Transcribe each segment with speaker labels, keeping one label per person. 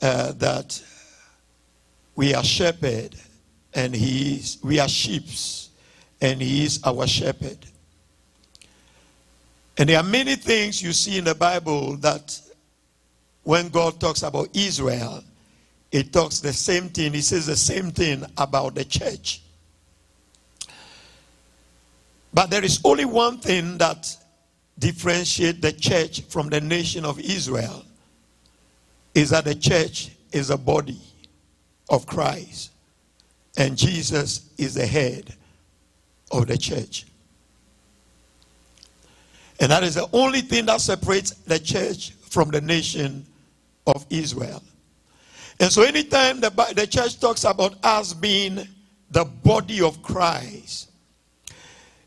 Speaker 1: that we are shepherd and we are sheep and he is our shepherd. And there are many things you see in the Bible that when God talks about Israel, it talks the same thing. He says the same thing about the church. But there is only one thing that differentiates the church from the nation of Israel, is that the church is a body of Christ, and Jesus is the head of the church. And that is the only thing that separates the church from the nation of Israel. And so anytime the church talks about us being the body of Christ,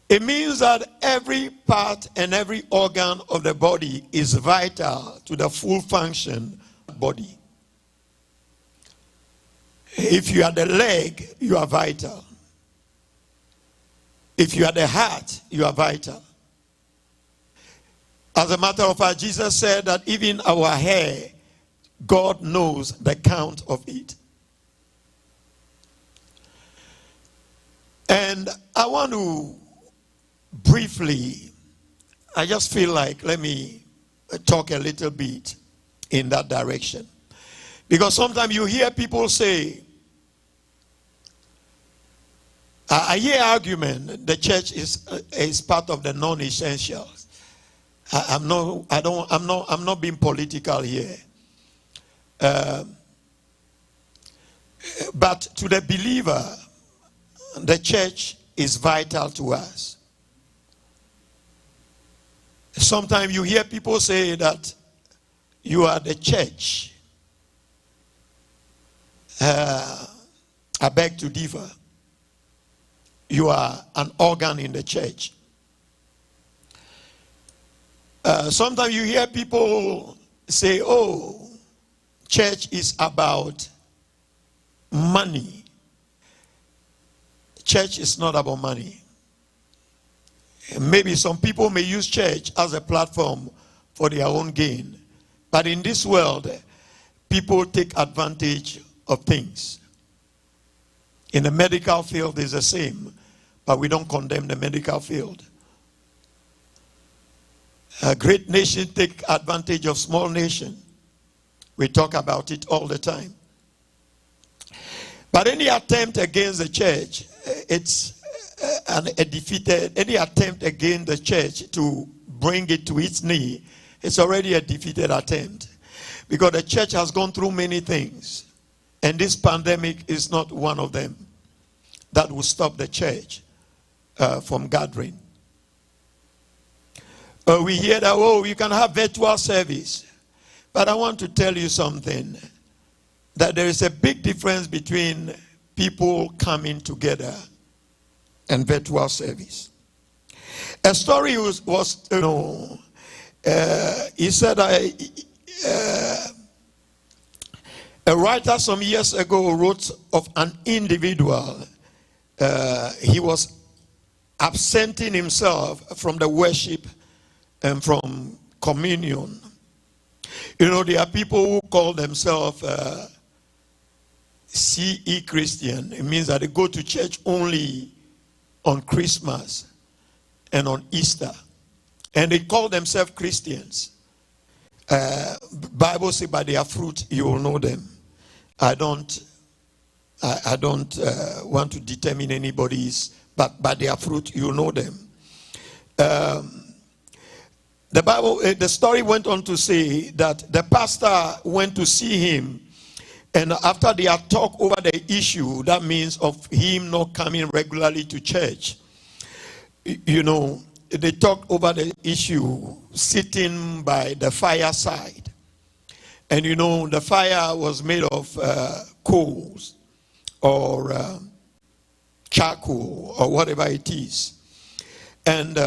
Speaker 1: it means that every part and every organ of the body is vital to the full function of the body. If you are the leg, you are vital. If you are the heart, you are vital. As a matter of fact, Jesus said that even our hair, God knows the count of it. And I want to briefly, I just feel like, let me talk a little bit in that direction. Because sometimes you hear people say, I hear argument, the church is part of the non-essentials. I'm not being political here. But to the believer, the church is vital to us. Sometimes you hear people say that you are the church. I beg to differ. You are an organ in the church. Sometimes you hear people say, oh, church is about money. Church is not about money. Maybe some people may use church as a platform for their own gain. But in this world, people take advantage of things. In the medical field, it's the same. But we don't condemn the medical field. A great nation take advantage of small nation. We talk about it all the time. But any attempt against the church, it's any attempt against the church to bring it to its knee, it's already a defeated attempt. Because the church has gone through many things. And this pandemic is not one of them that will stop the church from gathering. We hear that, oh, you can have virtual service. But I want to tell you something. That there is a big difference between people coming together and virtual service. A story was he said, a writer some years ago wrote of an individual. He was absenting himself from the worship and from communion. You know, there are people who call themselves CE Christian. It means that they go to church only on Christmas and on Easter. And they call themselves Christians. Bible says by their fruit you will know them. I don't want to determine anybody's, but by their fruit you know them. The story went on to say that the pastor went to see him, and after they had talked over the issue, that means of him not coming regularly to church, you know, they talked over the issue sitting by the fireside. And you know, the fire was made of coals or charcoal or whatever it is. And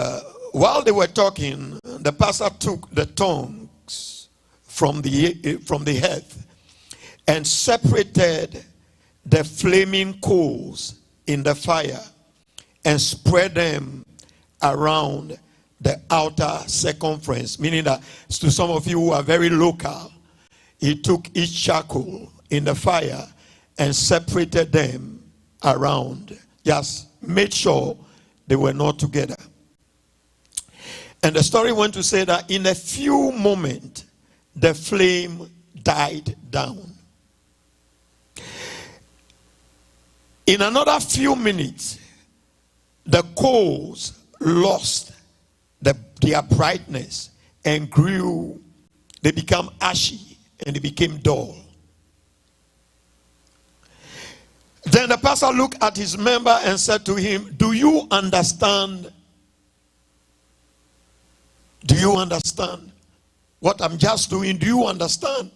Speaker 1: while they were talking, the pastor took the tongs from the hearth and separated the flaming coals in the fire and spread them around the outer circumference. Meaning that to some of you who are very local, he took each charcoal in the fire and separated them around. Just made sure they were not together. And the story went to say that in a few moments, the flame died down. In another few minutes, the coals lost their brightness and grew. They became ashy and they became dull. Then the pastor looked at his member and said to him, do you understand? Do you understand what I'm just doing? Do you understand?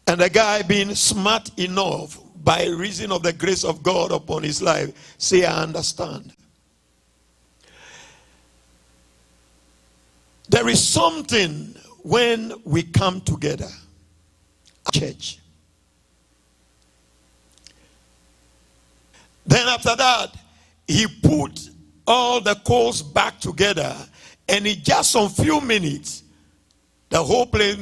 Speaker 1: And the guy, being smart enough by reason of the grace of God upon his life, say, I understand. There is something when we come together, church. Then after that, he put all the coals back together, and in just some few minutes, the whole place